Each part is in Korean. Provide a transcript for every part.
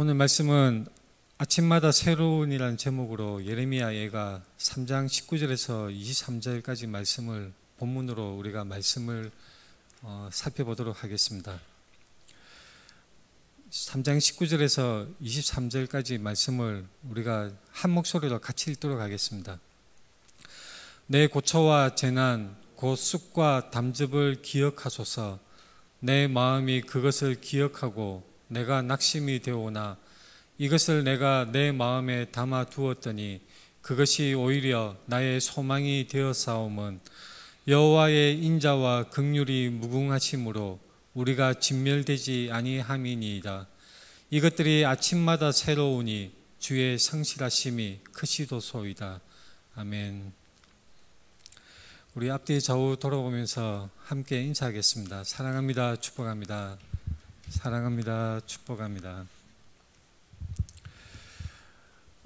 오늘 말씀은 아침마다 새로운이라는 제목으로 예레미야 예가 3장 19절에서 23절까지 말씀을 본문으로 우리가 말씀을 살펴보도록 하겠습니다. 3장 19절에서 23절까지 말씀을 우리가 한 목소리로 같이 읽도록 하겠습니다. 내 고초와 재난 곧 쑥과 담즙을 기억하소서. 내 마음이 그것을 기억하고 내가 낙심이 되오나 이것을 내가 내 마음에 담아 두었더니 그것이 오히려 나의 소망이 되었사옴은 여호와의 인자와 긍휼이 무궁하심으로 우리가 진멸되지 아니함이니이다. 이것들이 아침마다 새로우니 주의 성실하심이 크시도소이다. 아멘. 우리 앞뒤 좌우 돌아보면서 함께 인사하겠습니다. 사랑합니다. 축복합니다. 사랑합니다. 축복합니다.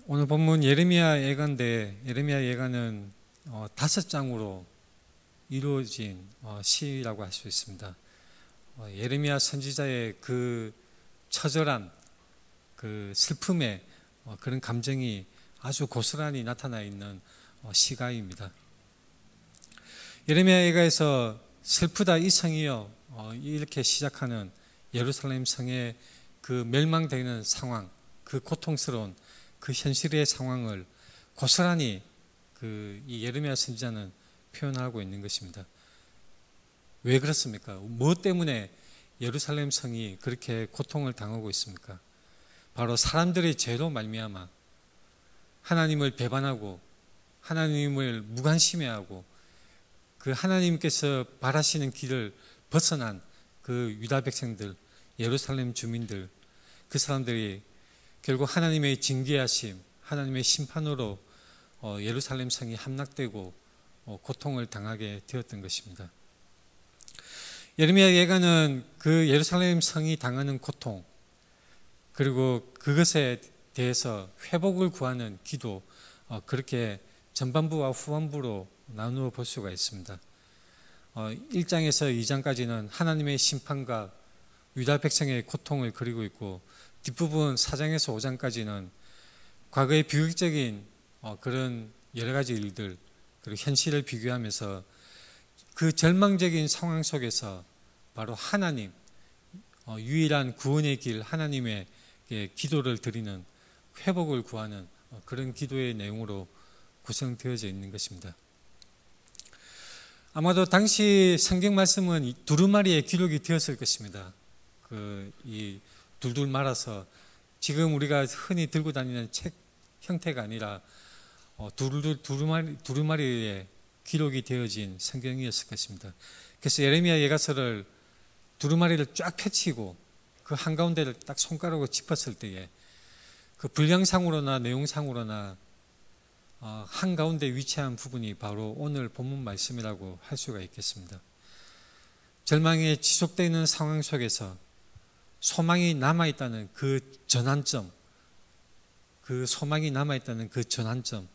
오늘 본문 예레미야 예가인데 예레미야 예가는 5장으로 이루어진 시라고 할 수 있습니다. 예레미야 선지자의 그 처절한 그 슬픔의 그런 감정이 아주 고스란히 나타나 있는 시가입니다. 예레미야 예가에서 슬프다 이 성이여 이렇게 시작하는 예루살렘 성의 그 멸망되는 상황, 그 고통스러운 그 현실의 상황을 고스란히 이 예레미야 선지자는 표현하고 있는 것입니다. 왜 그렇습니까? 무엇 때문에 예루살렘 성이 그렇게 고통을 당하고 있습니까? 바로 사람들의 죄로 말미암아 하나님을 배반하고 하나님을 무관심해하고 그 하나님께서 바라시는 길을 벗어난 그 유다 백성들, 예루살렘 주민들, 그 사람들이 결국 하나님의 징계하심, 하나님의 심판으로 예루살렘 성이 함락되고 고통을 당하게 되었던 것입니다. 예레미야 예가는 그 예루살렘 성이 당하는 고통, 그리고 그것에 대해서 회복을 구하는 기도, 그렇게 전반부와 후반부로 나누어 볼 수가 있습니다. 1장에서 2장까지는 하나님의 심판과 유다 백성의 고통을 그리고 있고, 뒷부분 4장에서 5장까지는 과거의 비극적인 그런 여러 가지 일들, 그리고 현실을 비교하면서 그 절망적인 상황 속에서 바로 하나님, 유일한 구원의 길 하나님의 기도를 드리는, 회복을 구하는 그런 기도의 내용으로 구성되어져 있는 것입니다. 아마도 당시 성경 말씀은 두루마리에 기록이 되었을 것입니다. 이 둘둘 말아서 지금 우리가 흔히 들고 다니는 책 형태가 아니라 두루마리에 기록이 되어진 성경이었을 것입니다. 그래서 예레미야 예가서를 두루마리를 쫙 펼치고 그 한가운데를 딱 손가락으로 짚었을 때에 그 분량상으로나 내용상으로나 한가운데 위치한 부분이 바로 오늘 본문 말씀이라고 할 수가 있겠습니다. 절망에 지속되는 상황 속에서 소망이 남아있다는 그 전환점, 그 소망이 남아있다는 그 전환점,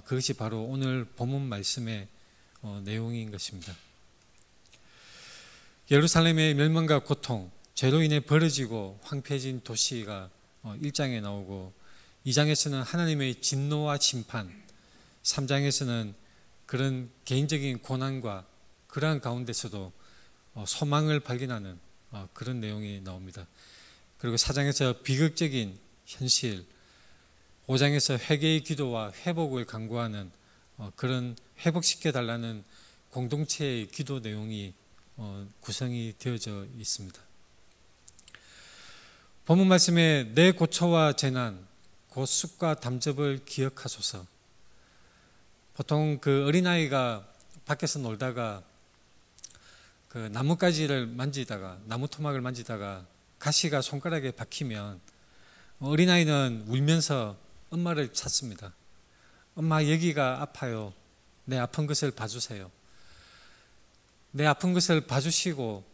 그것이 바로 오늘 본문 말씀의 내용인 것입니다. 예루살렘의 멸망과 고통, 죄로 인해 벌어지고 황폐해진 도시가 1장에 나오고, 2장에서는 하나님의 진노와 심판, 3장에서는 그런 개인적인 고난과 그러한 가운데서도 소망을 발견하는 그런 내용이 나옵니다. 그리고 4장에서 비극적인 현실, 5장에서 회개의 기도와 회복을 강구하는 그런 회복시켜달라는 공동체의 기도 내용이 구성이 되어져 있습니다. 본문 말씀에 내 고초와 재난 곧 쑥과 담즙을 기억하소서. 보통 그 어린아이가 밖에서 놀다가 그 나뭇가지를 만지다가, 나무 토막을 만지다가 가시가 손가락에 박히면 어린아이는 울면서 엄마를 찾습니다. 엄마, 여기가 아파요. 내 아픈 것을 봐주세요. 내 아픈 것을 봐주시고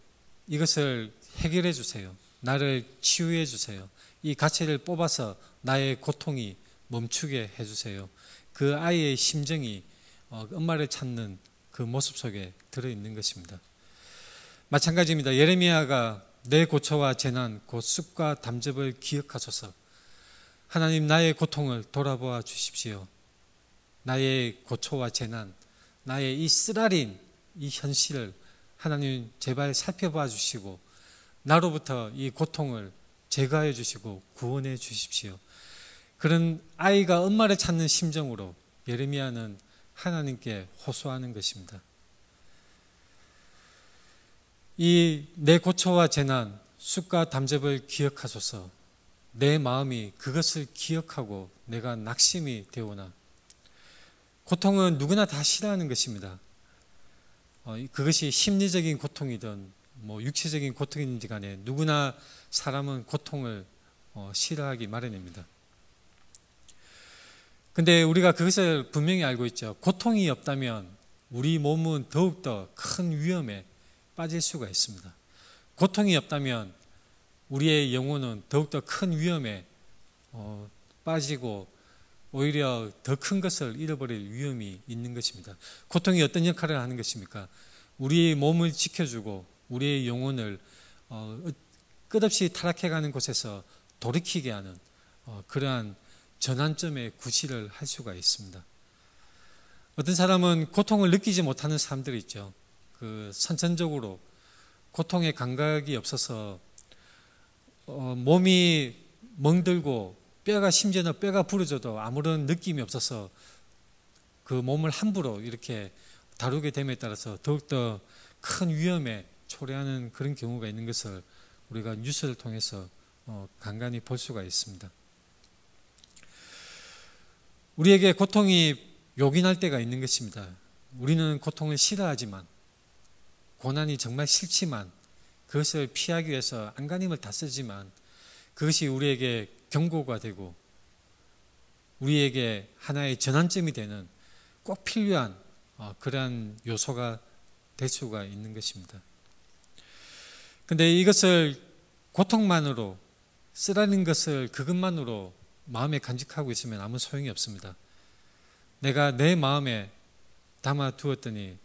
이것을 해결해 주세요. 나를 치유해 주세요. 이 가시를 뽑아서 나의 고통이 멈추게 해주세요. 그 아이의 심정이 엄마를 찾는 그 모습 속에 들어있는 것입니다. 마찬가지입니다. 예레미야가 내 고초와 재난 곧 쑥과 담즙을 기억하소서. 하나님, 나의 고통을 돌아보아 주십시오. 나의 고초와 재난, 나의 이 쓰라린 이 현실을 하나님 제발 살펴봐 주시고 나로부터 이 고통을 제거해 주시고 구원해 주십시오. 그런 아이가 엄마를 찾는 심정으로 예레미야는 하나님께 호소하는 것입니다. 이 내 고초와 재난, 쑥과 담즙을 기억하소서. 내 마음이 그것을 기억하고 내가 낙심이 되오나. 고통은 누구나 다 싫어하는 것입니다. 그것이 심리적인 고통이든 육체적인 고통인지 간에 누구나 사람은 고통을 싫어하기 마련입니다. 근데 우리가 그것을 분명히 알고 있죠. 고통이 없다면 우리 몸은 더욱더 큰 위험에 빠질 수가 있습니다. 고통이 없다면 우리의 영혼은 더욱더 큰 위험에 빠지고 오히려 더 큰 것을 잃어버릴 위험이 있는 것입니다. 고통이 어떤 역할을 하는 것입니까? 우리의 몸을 지켜주고 우리의 영혼을 끝없이 타락해가는 곳에서 돌이키게 하는 그러한 전환점의 구실을 할 수가 있습니다. 어떤 사람은 고통을 느끼지 못하는 사람들이 있죠. 그 선천적으로 고통의 감각이 없어서 몸이 멍들고 심지어는 뼈가 부러져도 아무런 느낌이 없어서 그 몸을 함부로 이렇게 다루게 됨에 따라서 더욱더 큰 위험에 초래하는 그런 경우가 있는 것을 우리가 뉴스를 통해서 간간히 볼 수가 있습니다. 우리에게 고통이 요긴할 때가 있는 것입니다. 우리는 고통을 싫어하지만, 고난이 정말 싫지만, 그것을 피하기 위해서 안간힘을 다 쓰지만 그것이 우리에게 경고가 되고 우리에게 하나의 전환점이 되는 꼭 필요한 그러한 요소가 될 수가 있는 것입니다. 그런데 이것을 고통만으로, 쓰라린 것을 그것만으로 마음에 간직하고 있으면 아무 소용이 없습니다. 내가 내 마음에 담아두었더니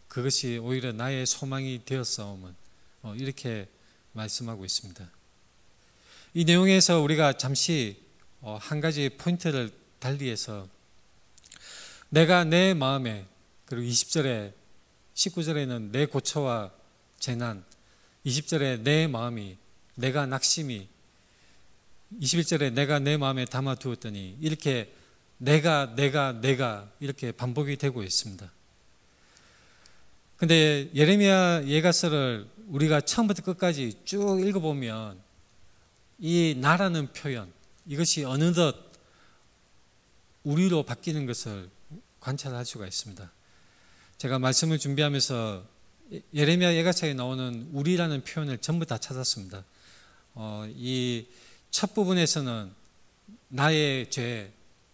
그것이 오히려 나의 소망이 되었사오면 이렇게 말씀하고 있습니다. 이 내용에서 우리가 잠시 한 가지 포인트를 달리해서 내가 내 마음에, 그리고 20절에 19절에는 내 고초와 재난, 20절에 내 마음이, 내가 낙심이, 21절에 내가 내 마음에 담아두었더니 이렇게 내가 이렇게 반복이 되고 있습니다. 근데 예레미야 예가서를 우리가 처음부터 끝까지 쭉 읽어보면 이 나라는 표현, 이것이 어느덧 우리로 바뀌는 것을 관찰할 수가 있습니다. 제가 말씀을 준비하면서 예레미야 예가서에 나오는 우리라는 표현을 전부 다 찾았습니다. 이 첫 부분에서는 나의 죄,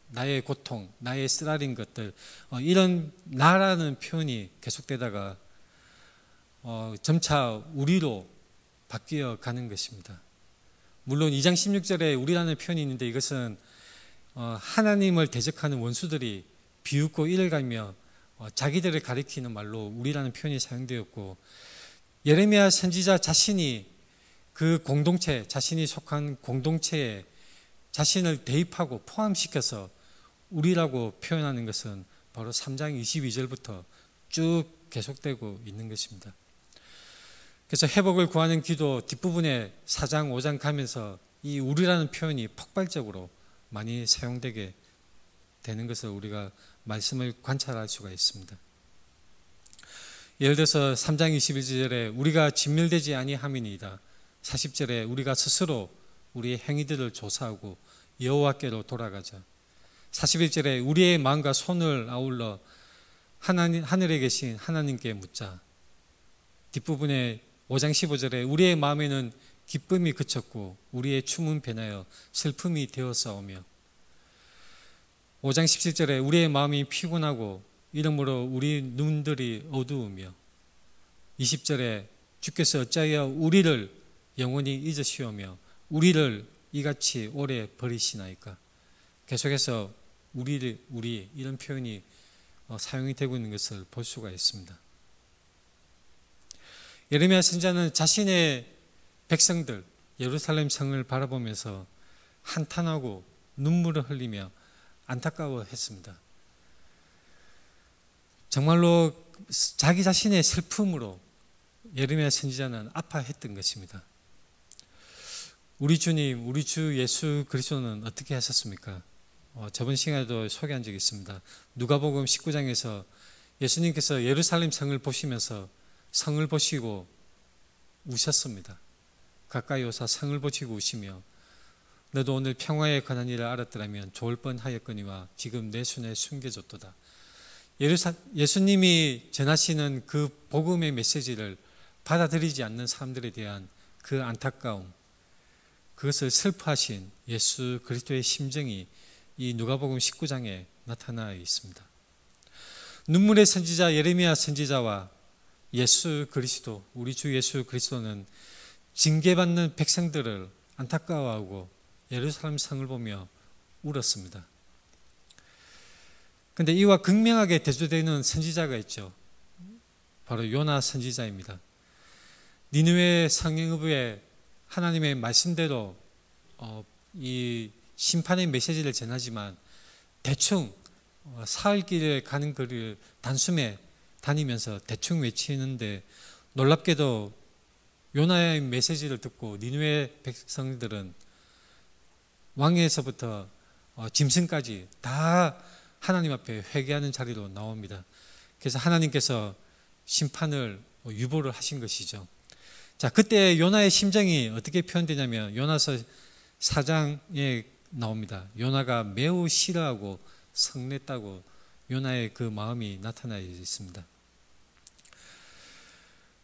나의 고통, 나의 쓰라린 것들, 이런 나라는 표현이 계속되다가 점차 우리로 바뀌어 가는 것입니다. 물론 2장 16절에 우리라는 표현이 있는데 이것은 하나님을 대적하는 원수들이 비웃고 이를 갈며 자기들을 가리키는 말로 우리라는 표현이 사용되었고, 예레미야 선지자 자신이 그 공동체, 자신이 속한 공동체에 자신을 대입하고 포함시켜서 우리라고 표현하는 것은 바로 3장 22절부터 쭉 계속되고 있는 것입니다. 그래서 회복을 구하는 기도 뒷부분에 4장 5장 가면서 이 우리라는 표현이 폭발적으로 많이 사용되게 되는 것을 우리가 말씀을 관찰할 수가 있습니다. 예를 들어서 3장 21절에 우리가 진멸되지 아니함이니이다. 40절에 우리가 스스로 우리의 행위들을 조사하고 여호와께로 돌아가자. 41절에 우리의 마음과 손을 아울러 하늘에 계신 하나님께 묻자. 뒷부분에 5장 15절에 우리의 마음에는 기쁨이 그쳤고 우리의 춤은 변하여 슬픔이 되었사오며, 5장 17절에 우리의 마음이 피곤하고 이러므로 우리 눈들이 어두우며, 20절에 주께서 어찌하여 우리를 영원히 잊으시오며 우리를 이같이 오래 버리시나이까. 계속해서 우리 이런 표현이 사용이 되고 있는 것을 볼 수가 있습니다. 예레미야 선지자는 자신의 백성들 예루살렘 성을 바라보면서 한탄하고 눈물을 흘리며 안타까워했습니다. 정말로 자기 자신의 슬픔으로 예레미야 선지자는 아파했던 것입니다. 우리 주님, 우리 주 예수 그리스도는 어떻게 하셨습니까? 저번 시간에도 소개한 적이 있습니다. 누가복음 19장에서 예수님께서 예루살렘 성을 보시면서 성을 보시고 우셨습니다. 가까이 오사 성을 보시고 우시며 너도 오늘 평화에 관한 일을 알았더라면 좋을 뻔하였거니와 지금 내 손에 숨겨졌도다. 예수님이 전하시는 그 복음의 메시지를 받아들이지 않는 사람들에 대한 그 안타까움, 그것을 슬퍼하신 예수 그리스도의 심정이 이 누가복음 19장에 나타나 있습니다. 눈물의 선지자 예레미야 선지자와 예수 그리스도, 우리 주 예수 그리스도는 징계받는 백성들을 안타까워하고 예루살렘 성을 보며 울었습니다. 그런데 이와 극명하게 대조되는 선지자가 있죠. 바로 요나 선지자입니다. 니느웨 성읍에 하나님의 말씀대로 이 심판의 메시지를 전하지만 대충 사흘 길에 가는 거리를 단숨에 다니면서 대충 외치는데 놀랍게도 요나의 메시지를 듣고 니느웨 백성들은 왕에서부터 짐승까지 다 하나님 앞에 회개하는 자리로 나옵니다. 그래서 하나님께서 심판을 유보를 하신 것이죠. 자, 그때 요나의 심정이 어떻게 표현되냐면 요나서 4장에 나옵니다. 요나가 매우 싫어하고 성냈다고 요나의 그 마음이 나타나 있습니다.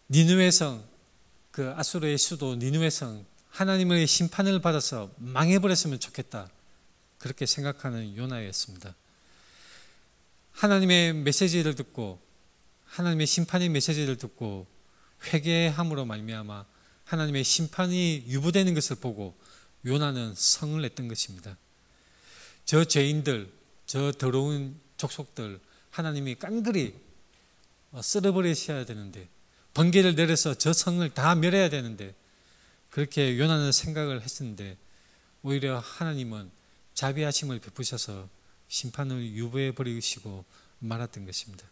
니느웨 성, 그 아수르의 수도 니느웨 성, 하나님의 심판을 받아서 망해버렸으면 좋겠다, 그렇게 생각하는 요나였습니다. 하나님의 메시지를 듣고 하나님의 심판의 메시지를 듣고 회개함으로 말미암아 하나님의 심판이 유보되는 것을 보고 요나는 성을 냈던 것입니다. 저 죄인들, 저 더러운 족속들 하나님이 깡그리 쓸어버리셔야 되는데, 번개를 내려서 저 성을 다 멸해야 되는데, 그렇게 요나는 생각을 했었는데 오히려 하나님은 자비하심을 베푸셔서 심판을 유보해 버리시고 말았던 것입니다.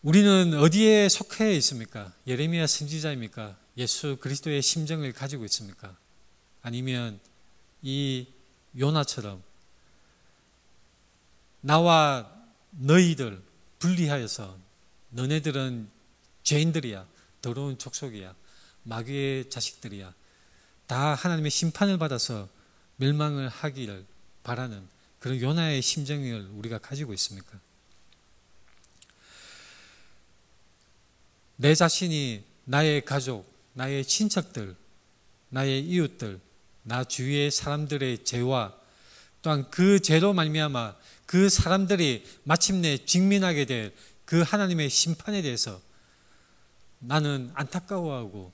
우리는 어디에 속해 있습니까? 예레미야 선지자입니까? 예수 그리스도의 심정을 가지고 있습니까? 아니면 이 요나처럼 나와 너희들 분리하여서 너네들은 죄인들이야, 더러운 족속이야, 마귀의 자식들이야, 다 하나님의 심판을 받아서 멸망을 하기를 바라는 그런 요나의 심정을 우리가 가지고 있습니까? 내 자신이 나의 가족, 나의 친척들, 나의 이웃들, 나 주위의 사람들의 죄와 또한 그 죄로 말미암아 그 사람들이 마침내 직면하게 될 그 하나님의 심판에 대해서 나는 안타까워하고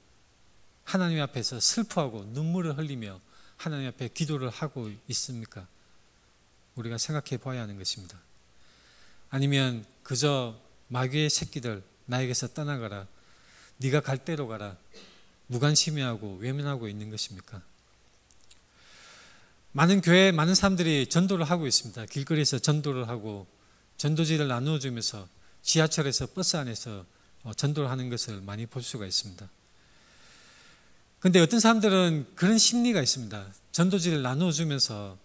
하나님 앞에서 슬퍼하고 눈물을 흘리며 하나님 앞에 기도를 하고 있습니까? 우리가 생각해 봐야 하는 것입니다. 아니면 그저 마귀의 새끼들 나에게서 떠나가라, 네가 갈 대로 가라, 무관심해하고 외면하고 있는 것입니까? 많은 교회, 많은 사람들이 전도를 하고 있습니다. 길거리에서 전도를 하고 전도지를 나누어 주면서 지하철에서 버스 안에서 전도를 하는 것을 많이 볼 수가 있습니다. 그런데 어떤 사람들은 그런 심리가 있습니다. 전도지를 나누어 주면서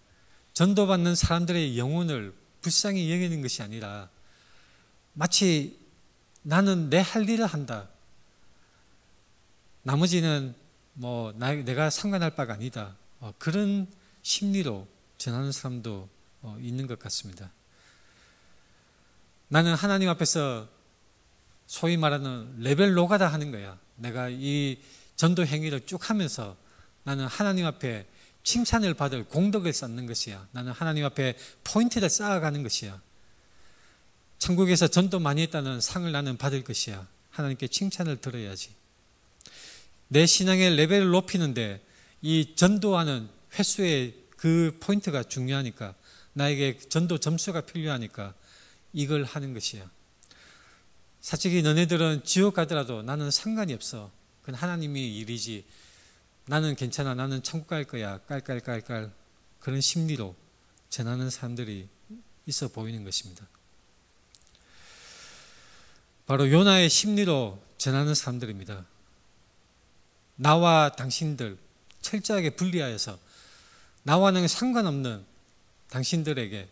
전도받는 사람들의 영혼을 불쌍히 여기는 것이 아니라 마치 나는 내 할 일을 한다, 나머지는 내가 상관할 바가 아니다, 그런 심리로 전하는 사람도 있는 것 같습니다. 나는 하나님 앞에서 소위 말하는 레벨 노가다 하는 거야. 내가 이 전도 행위를 쭉 하면서 나는 하나님 앞에 칭찬을 받을 공덕을 쌓는 것이야. 나는 하나님 앞에 포인트를 쌓아가는 것이야. 천국에서 전도 많이 했다는 상을 나는 받을 것이야. 하나님께 칭찬을 들어야지. 내 신앙의 레벨을 높이는데 이 전도하는 횟수의 그 포인트가 중요하니까, 나에게 전도 점수가 필요하니까 이걸 하는 것이야. 솔직히 너네들은 지옥 가더라도 나는 상관이 없어. 그건 하나님의 일이지 나는 괜찮아, 나는 천국 갈 거야, 깔깔깔깔 그런 심리로 전하는 사람들이 있어 보이는 것입니다. 바로 요나의 심리로 전하는 사람들입니다. 나와 당신들 철저하게 분리하여서 나와는 상관없는 당신들에게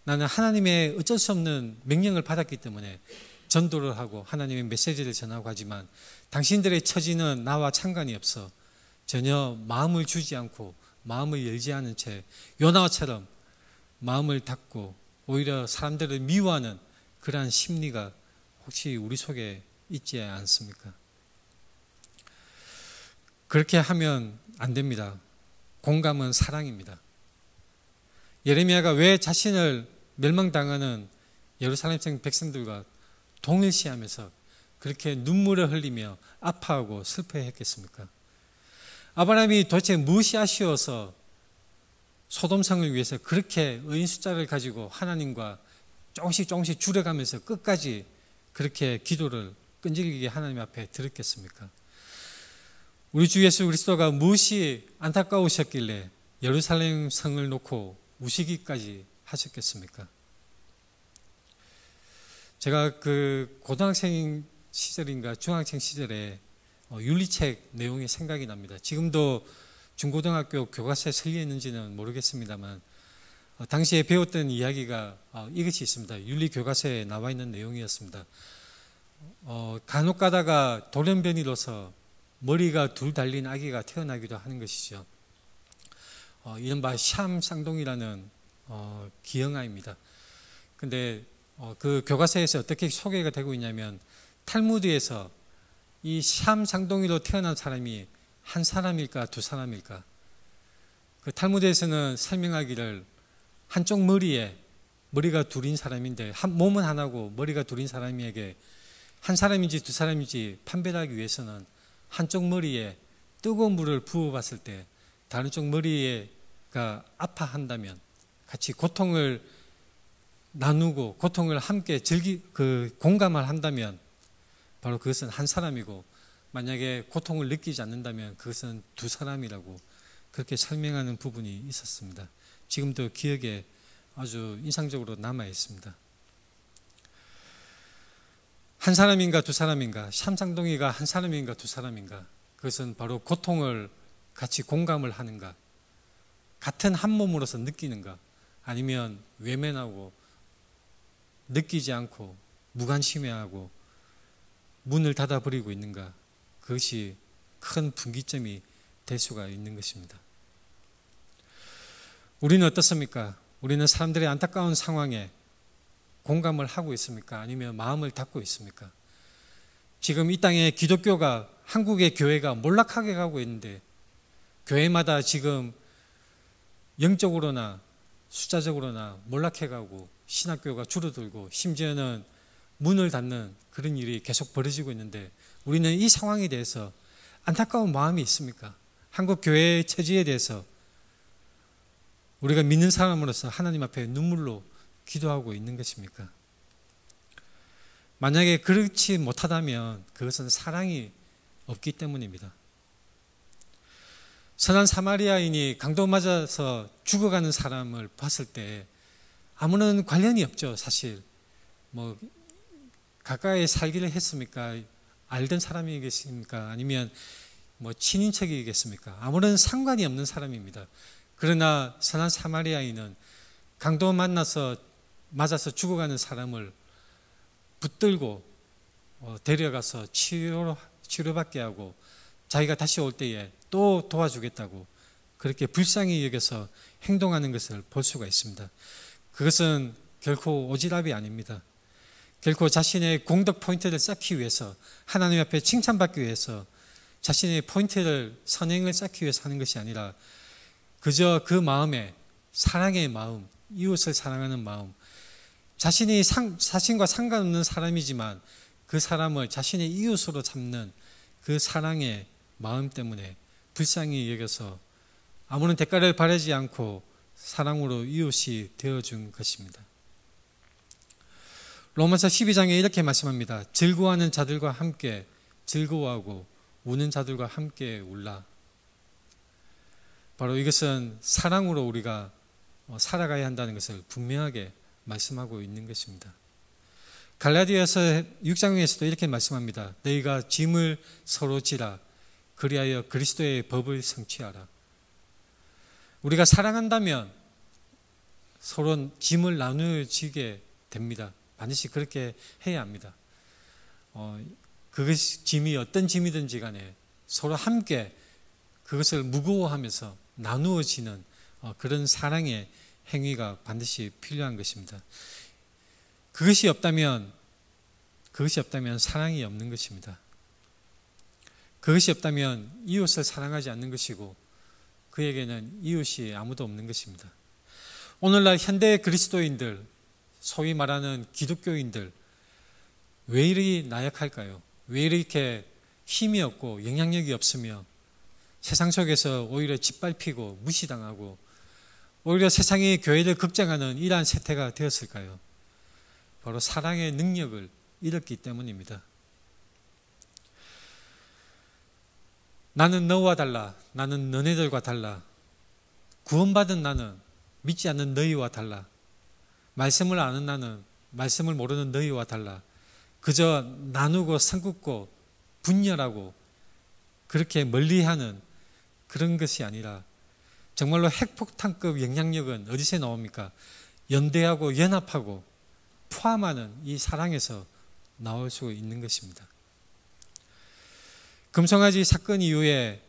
나는 하나님의 어쩔 수 없는 명령을 받았기 때문에 전도를 하고 하나님의 메시지를 전하고 하지만 당신들의 처지는 나와 상관이 없어 전혀 마음을 주지 않고 마음을 열지 않은 채 요나처럼 마음을 닫고 오히려 사람들을 미워하는 그러한 심리가 혹시 우리 속에 있지 않습니까? 그렇게 하면 안 됩니다. 공감은 사랑입니다. 예레미야가 왜 자신을 멸망당하는 예루살렘 백성들과 동일시하면서 그렇게 눈물을 흘리며 아파하고 슬퍼했겠습니까? 아브라함이 도대체 무엇이 아쉬워서 소돔성을 위해서 그렇게 의인 숫자를 가지고 하나님과 조금씩 줄여가면서 끝까지 그렇게 기도를 끈질기게 하나님 앞에 드렸겠습니까? 우리 주 예수 그리스도가 무엇이 안타까우셨길래 예루살렘 성을 놓고 우시기까지 하셨겠습니까? 제가 그 고등학생 시절인가 중학생 시절에 윤리책 내용이 생각이 납니다. 지금도 중고등학교 교과서에 설려 있는지는 모르겠습니다만 당시에 배웠던 이야기가 이것이 있습니다. 윤리 교과서에 나와 있는 내용이었습니다. 간혹 가다가 돌연변이로서 머리가 둘 달린 아기가 태어나기도 하는 것이죠. 이른바 샴 쌍둥이라는 기형아입니다. 근데 그 교과서에서 어떻게 소개가 되고 있냐면 탈무드에서 이 샴 쌍둥이로 태어난 사람이 한 사람일까 두 사람일까? 그 탈무드에서는 설명하기를 한쪽 머리에 머리가 둘인 사람인데 몸은 하나고 머리가 둘인 사람에게 한 사람인지 두 사람인지 판별하기 위해서는 한쪽 머리에 뜨거운 물을 부어봤을 때 다른 쪽 머리가 아파한다면 같이 고통을 나누고 고통을 함께 공감을 한다면 바로 그것은 한 사람이고 만약에 고통을 느끼지 않는다면 그것은 두 사람이라고 그렇게 설명하는 부분이 있었습니다. 지금도 기억에 아주 인상적으로 남아 있습니다. 한 사람인가 두 사람인가, 샴쌍둥이가 한 사람인가 두 사람인가, 그것은 바로 고통을 같이 공감을 하는가, 같은 한 몸으로서 느끼는가, 아니면 외면하고 느끼지 않고 무관심해하고 문을 닫아버리고 있는가, 그것이 큰 분기점이 될 수가 있는 것입니다. 우리는 어떻습니까? 우리는 사람들의 안타까운 상황에 공감을 하고 있습니까? 아니면 마음을 닫고 있습니까? 지금 이 땅에 기독교가, 한국의 교회가 몰락하게 가고 있는데 교회마다 지금 영적으로나 숫자적으로나 몰락해 가고 신학교가 줄어들고 심지어는 문을 닫는 그런 일이 계속 벌어지고 있는데 우리는 이 상황에 대해서 안타까운 마음이 있습니까? 한국 교회의 처지에 대해서 우리가 믿는 사람으로서 하나님 앞에 눈물로 기도하고 있는 것입니까? 만약에 그렇지 못하다면 그것은 사랑이 없기 때문입니다. 선한 사마리아인이 강도 맞아서 죽어가는 사람을 봤을 때 아무런 관련이 없죠. 사실 뭐 가까이 살기를 했습니까? 알던 사람이겠습니까? 아니면 뭐 친인척이겠습니까? 아무런 상관이 없는 사람입니다. 그러나 선한 사마리아인은 강도 맞아서 죽어가는 사람을 붙들고 데려가서 치료받게 하고 자기가 다시 올 때에 또 도와주겠다고 그렇게 불쌍히 여겨서 행동하는 것을 볼 수가 있습니다. 그것은 결코 오지랖이 아닙니다. 결코 자신의 공덕 포인트를 쌓기 위해서, 하나님 앞에 칭찬받기 위해서 자신의 포인트를, 선행을 쌓기 위해서 하는 것이 아니라 그저 그 마음에 사랑의 마음, 이웃을 사랑하는 마음, 자신과 상관없는 사람이지만 그 사람을 자신의 이웃으로 삼는 그 사랑의 마음 때문에 불쌍히 여겨서 아무런 대가를 바라지 않고 사랑으로 이웃이 되어준 것입니다. 로마서 12장에 이렇게 말씀합니다. 즐거워하는 자들과 함께 즐거워하고 우는 자들과 함께 울라. 바로 이것은 사랑으로 우리가 살아가야 한다는 것을 분명하게 말씀하고 있는 것입니다. 갈라디아서 6장에서도 이렇게 말씀합니다. 너희가 짐을 서로 지라. 그리하여 그리스도의 법을 성취하라. 우리가 사랑한다면 서로 짐을 나누어지게 됩니다. 반드시 그렇게 해야 합니다. 그것이 짐이 어떤 짐이든지 간에 서로 함께 그것을 무거워하면서 나누어지는 그런 사랑의 행위가 반드시 필요한 것입니다. 그것이 없다면 사랑이 없는 것입니다. 그것이 없다면 이웃을 사랑하지 않는 것이고 그에게는 이웃이 아무도 없는 것입니다. 오늘날 현대 그리스도인들, 소위 말하는 기독교인들, 왜 이리 나약할까요? 왜 이렇게 힘이 없고 영향력이 없으며 세상 속에서 오히려 짓밟히고 무시당하고 오히려 세상이 교회를 걱정하는 이러한 세태가 되었을까요? 바로 사랑의 능력을 잃었기 때문입니다. 나는 너와 달라. 나는 너네들과 달라. 구원받은 나는 믿지 않는 너희와 달라. 말씀을 아는 나는 말씀을 모르는 너희와 달라. 그저 나누고 성긋고 분열하고 그렇게 멀리하는 그런 것이 아니라 정말로 핵폭탄급 영향력은 어디서 나옵니까? 연대하고 연합하고 포함하는 이 사랑에서 나올 수 있는 것입니다. 금송아지 사건 이후에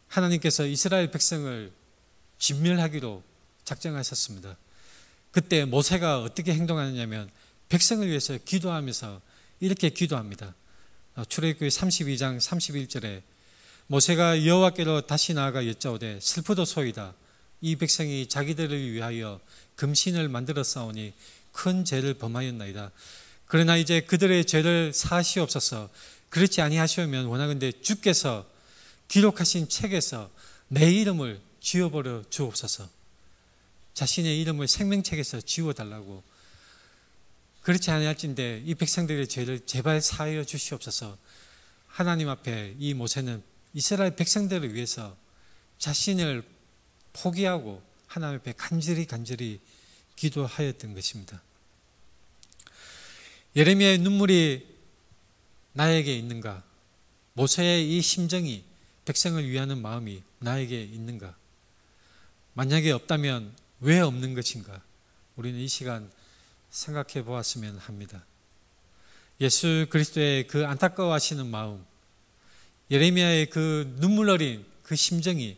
하나님께서 이스라엘 백성을 진멸하기로 작정하셨습니다. 그때 모세가 어떻게 행동하느냐면 백성을 위해서 기도하면서 이렇게 기도합니다. 출애굽기 32장 31절에 모세가 여호와께로 다시 나아가 여짜오되 슬프도소이다. 이 백성이 자기들을 위하여 금신을 만들어 싸우니 큰 죄를 범하였나이다. 그러나 이제 그들의 죄를 사하시옵소서. 그렇지 아니하시오면 원하건대 주께서 기록하신 책에서 내 이름을 지워버려 주옵소서. 자신의 이름을 생명책에서 지워달라고. 그렇지 아니할진대 이 백성들의 죄를 제발 사하여 주시옵소서. 하나님 앞에 이 모세는 이스라엘 백성들을 위해서 자신을 포기하고 하나님 앞에 간절히 기도하였던 것입니다. 예레미야의 눈물이 나에게 있는가? 모세의 이 심정이 백성을 위하는 마음이 나에게 있는가? 만약에 없다면 왜 없는 것인가? 우리는 이 시간 생각해 보았으면 합니다. 예수 그리스도의 그 안타까워하시는 마음, 예레미야의 그 눈물 어린 그 심정이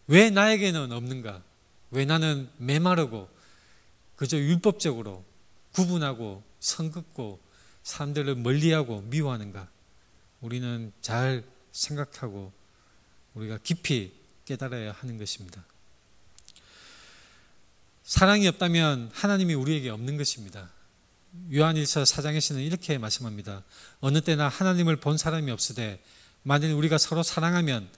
왜 나에게는 없는가? 왜 나는 메마르고 그저 율법적으로 구분하고 성긋고 사람들을 멀리하고 미워하는가? 우리는 잘 생각하고 우리가 깊이 깨달아야 하는 것입니다. 사랑이 없다면 하나님이 우리에게 없는 것입니다. 요한일서 4장에서는 이렇게 말씀합니다. 어느 때나 하나님을 본 사람이 없으되 만일 우리가 서로 사랑하면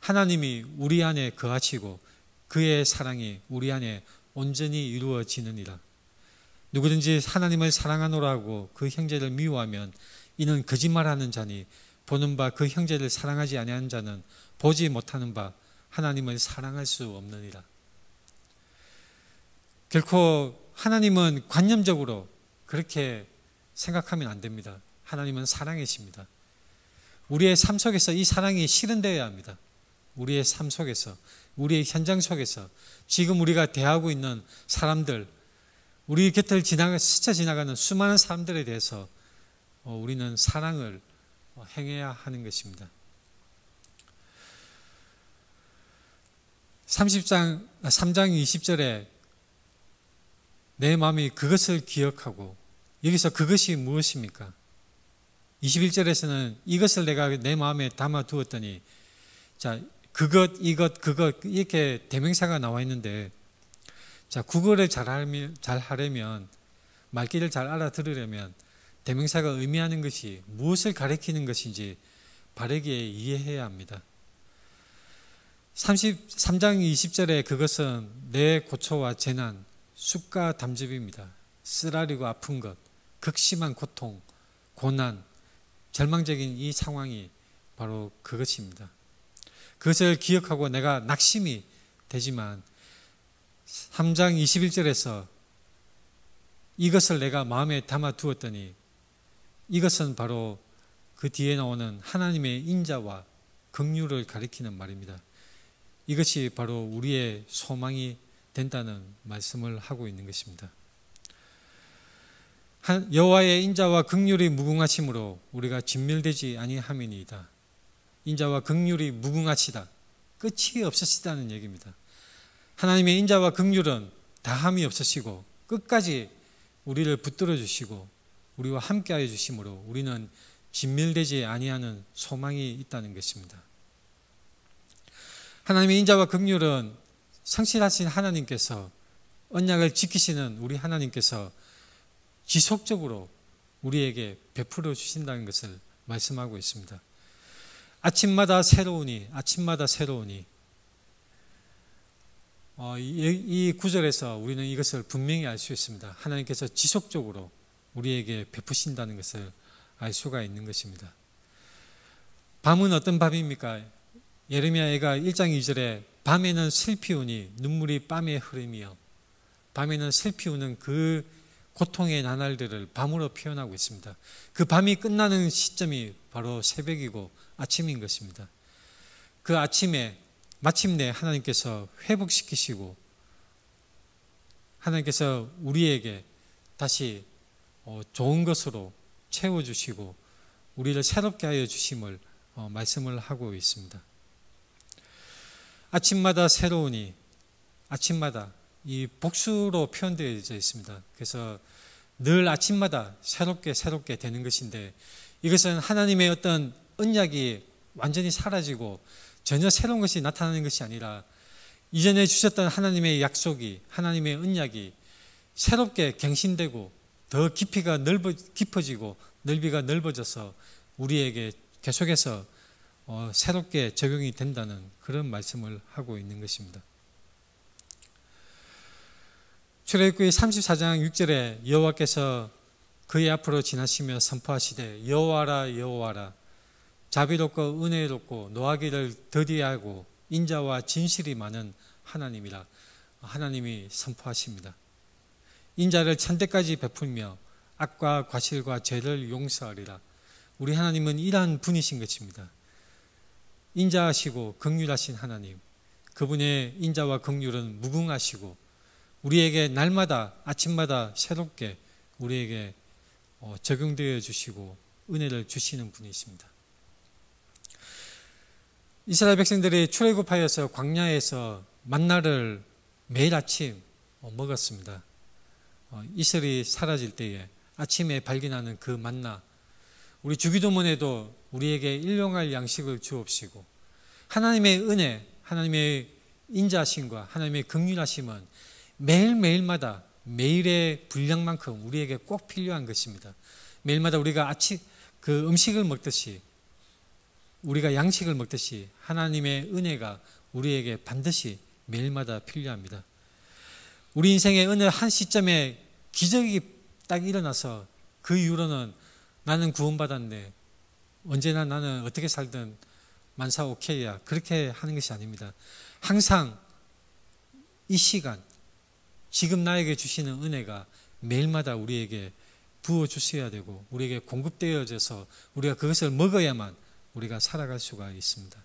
하나님이 우리 안에 거하시고 그의 사랑이 우리 안에 온전히 이루어지느니라. 누구든지 하나님을 사랑하노라 하고 그 형제를 미워하면 이는 거짓말하는 자니 보는 바 그 형제를 사랑하지 아니하는 자는 보지 못하는 바 하나님을 사랑할 수 없느니라. 결코 하나님은 관념적으로 그렇게 생각하면 안 됩니다. 하나님은 사랑이십니다. 우리의 삶 속에서 이 사랑이 실현되어야 합니다. 우리의 삶 속에서, 우리의 현장 속에서 지금 우리가 대하고 있는 사람들, 우리 곁을 스쳐 지나가는 수많은 사람들에 대해서 우리는 사랑을 행해야 하는 것입니다. 3장 20절에 내 마음이 그것을 기억하고, 여기서 그것이 무엇입니까? 21절에서는 이것을 내가 내 마음에 담아 두었더니, 자, 그것, 이렇게 대명사가 나와 있는데, 자, 국어를 잘 하려면, 말귀를 잘 알아들으려면, 대명사가 의미하는 것이 무엇을 가리키는 것인지 바르게 이해해야 합니다. 33장 20절에 그것은 내 고초와 재난, 숫과 담즙입니다. 쓰라리고 아픈 것, 극심한 고통, 고난, 절망적인 이 상황이 바로 그것입니다. 그것을 기억하고 내가 낙심이 되지만 3장 21절에서 이것을 내가 마음에 담아 두었더니 이것은 바로 그 뒤에 나오는 하나님의 인자와 긍휼을 가리키는 말입니다. 이것이 바로 우리의 소망이 된다는 말씀을 하고 있는 것입니다. 여호와의 인자와 긍휼이 무궁하심으로 우리가 진멸되지 아니함이니이다. 인자와 긍휼이 무궁하시다. 끝이 없으시다는 얘기입니다. 하나님의 인자와 긍휼은 다함이 없으시고 끝까지 우리를 붙들어 주시고 우리와 함께하여 주심으로 우리는 진멸되지 아니하는 소망이 있다는 것입니다. 하나님의 인자와 긍휼은 성실하신 하나님께서 언약을 지키시는 우리 하나님께서 지속적으로 우리에게 베풀어 주신다는 것을 말씀하고 있습니다. 아침마다 새로우니 아침마다 새로우니 이 구절에서 우리는 이것을 분명히 알 수 있습니다. 하나님께서 지속적으로 우리에게 베푸신다는 것을 알 수가 있는 것입니다. 밤은 어떤 밤입니까? 예레미야가 1장 2절에 밤에는 슬피 우니 눈물이 밤에 흐름이여. 밤에는 슬피 우는 그 고통의 나날들을 밤으로 표현하고 있습니다. 그 밤이 끝나는 시점이 바로 새벽이고 아침인 것입니다. 그 아침에 마침내 하나님께서 회복시키시고 하나님께서 우리에게 다시 좋은 것으로 채워주시고 우리를 새롭게 하여 주심을 말씀을 하고 있습니다. 아침마다 새로우니 아침마다 이 복수로 표현되어 있습니다. 그래서 늘 아침마다 새롭게 되는 것인데 이것은 하나님의 어떤 언약이 완전히 사라지고 전혀 새로운 것이 나타나는 것이 아니라 이전에 주셨던 하나님의 약속이 하나님의 언약이 새롭게 갱신되고 더 깊이가 깊어지고 넓이가 넓어져서 우리에게 계속해서 새롭게 적용이 된다는 그런 말씀을 하고 있는 것입니다. 출애굽기 34장 6절에 여호와께서 그의 앞으로 지나시며 선포하시되 여호와라 여호와라 자비롭고 은혜롭고 노하기를 더디하고 인자와 진실이 많은 하나님이라 하나님이 선포하십니다. 인자를 천대까지 베풀며 악과 과실과 죄를 용서하리라. 우리 하나님은 이러한 분이신 것입니다. 인자하시고 긍휼하신 하나님, 그분의 인자와 긍휼은 무궁하시고 우리에게 날마다 아침마다 새롭게 우리에게 적용되어 주시고 은혜를 주시는 분이십니다. 이스라엘 백성들이 출애굽하여서 광야에서 만나를 매일 아침 먹었습니다. 이슬이 사라질 때에 아침에 발견하는 그 만나, 우리 주기도문에도 우리에게 일용할 양식을 주옵시고 하나님의 은혜, 하나님의 인자하심과 하나님의 긍휼하심은 매일매일마다 매일의 분량만큼 우리에게 꼭 필요한 것입니다. 매일마다 우리가 아침 그 음식을 먹듯이 우리가 양식을 먹듯이 하나님의 은혜가 우리에게 반드시 매일마다 필요합니다. 우리 인생의 어느 한 시점에 기적이 딱 일어나서 그 이후로는 나는 구원받았네, 언제나 나는 어떻게 살든 만사 오케이야, 그렇게 하는 것이 아닙니다. 항상 이 시간 지금 나에게 주시는 은혜가 매일마다 우리에게 부어주셔야 되고 우리에게 공급되어져서 우리가 그것을 먹어야만 우리가 살아갈 수가 있습니다.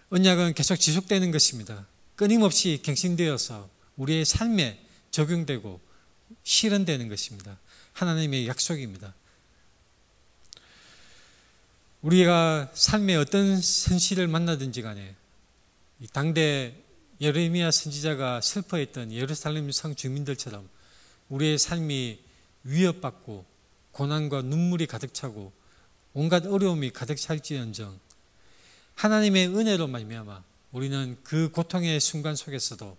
언약은 계속 지속되는 것입니다. 끊임없이 갱신되어서 우리의 삶에 적용되고 실현되는 것입니다. 하나님의 약속입니다. 우리가 삶에 어떤 현실을 만나든지 간에 당대 예레미야 선지자가 슬퍼했던 예루살렘 성 주민들처럼 우리의 삶이 위협받고 고난과 눈물이 가득 차고 온갖 어려움이 가득 찰지언정 하나님의 은혜로 말미암아 우리는 그 고통의 순간 속에서도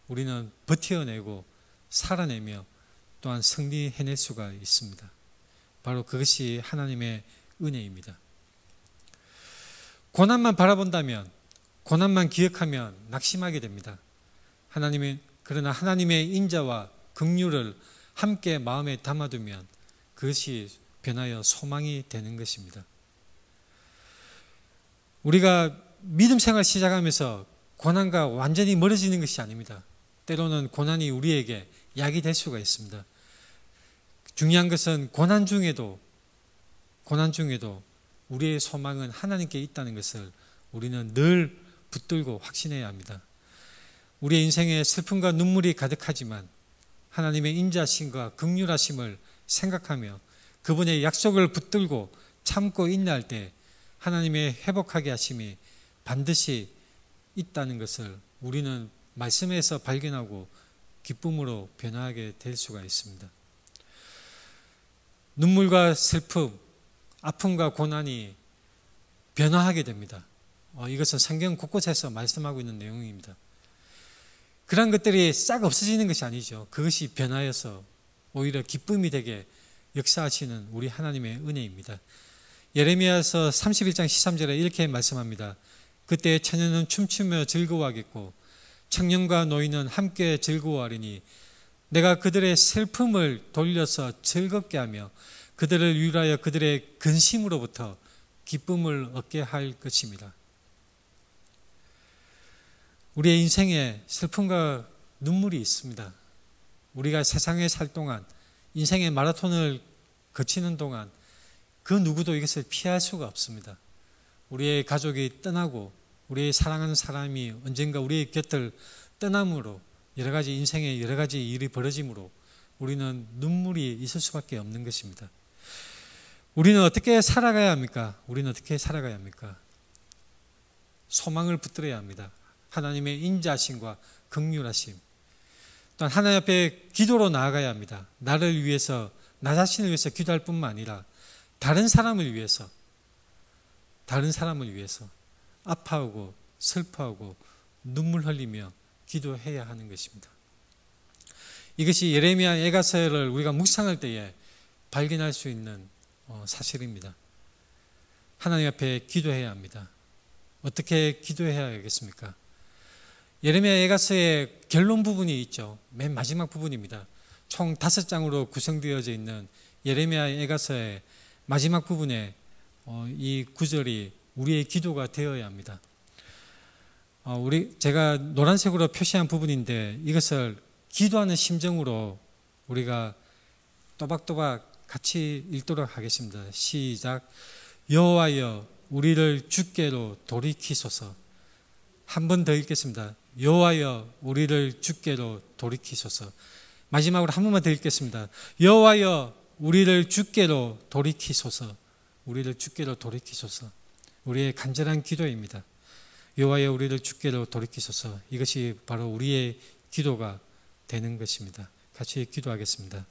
우리는 버텨내고 살아내며 또한 승리해낼 수가 있습니다. 바로 그것이 하나님의 은혜입니다. 고난만 바라본다면, 고난만 기억하면 낙심하게 됩니다. 그러나 하나님의 인자와 긍휼을 함께 마음에 담아두면 그것이 변하여 소망이 되는 것입니다. 우리가 믿음 생활 시작하면서 고난과 완전히 멀어지는 것이 아닙니다. 때로는 고난이 우리에게 약이 될 수가 있습니다. 중요한 것은 고난 중에도 우리의 소망은 하나님께 있다는 것을 우리는 늘 붙들고 확신해야 합니다. 우리의 인생에 슬픔과 눈물이 가득하지만 하나님의 인자심과 긍휼하심을 생각하며 그분의 약속을 붙들고 참고 인내할 때 하나님의 회복하게 하심이 반드시 있다는 것을 우리는 말씀에서 발견하고 기쁨으로 변화하게 될 수가 있습니다. 눈물과 슬픔, 아픔과 고난이 변화하게 됩니다. 이것은 성경 곳곳에서 말씀하고 있는 내용입니다. 그런 것들이 싹 없어지는 것이 아니죠. 그것이 변화여서 오히려 기쁨이 되게 역사하시는 우리 하나님의 은혜입니다. 예레미야서 31장 13절에 이렇게 말씀합니다. 그때 처녀는 춤추며 즐거워하겠고 청년과 노인은 함께 즐거워하리니 내가 그들의 슬픔을 돌려서 즐겁게 하며 그들을 위로하여 그들의 근심으로부터 기쁨을 얻게 할 것입니다. 우리의 인생에 슬픔과 눈물이 있습니다. 우리가 세상에 살 동안 인생의 마라톤을 거치는 동안 그 누구도 이것을 피할 수가 없습니다. 우리의 가족이 떠나고 우리의 사랑하는 사람이 언젠가 우리의 곁을 떠남으로 여러 가지 인생에 여러 가지 일이 벌어지므로 우리는 눈물이 있을 수밖에 없는 것입니다. 우리는 어떻게 살아가야 합니까? 소망을 붙들어야 합니다. 하나님의 인자하심과 긍휼하심. 또한 하나님 앞에 기도로 나아가야 합니다. 나를 위해서, 나 자신을 위해서 기도할 뿐만 아니라 다른 사람을 위해서 아파하고 슬퍼하고 눈물 흘리며 기도해야 하는 것입니다. 이것이 예레미야 애가서를 우리가 묵상할 때에 발견할 수 있는 사실입니다. 하나님 앞에 기도해야 합니다. 어떻게 기도해야겠습니까? 예레미야 애가서의 결론 부분이 있죠. 맨 마지막 부분입니다. 총 5장으로 구성되어져 있는 예레미야 애가서의 마지막 부분에 이 구절이 우리의 기도가 되어야 합니다. 제가 노란색으로 표시한 부분인데 이것을 기도하는 심정으로 우리가 또박또박 같이 읽도록 하겠습니다. 시작. 여호와여 우리를 주께로 돌이키소서. 한 번 더 읽겠습니다. 여호와여 우리를 주께로 돌이키소서. 마지막으로 한 번만 더 읽겠습니다. 여호와여 우리를 주께로 돌이키소서. 우리를 주께로 돌이키소서. 우리의 간절한 기도입니다. 여호와여 우리를 주께로 돌이키소서. 이것이 바로 우리의 기도가 되는 것입니다. 같이 기도하겠습니다.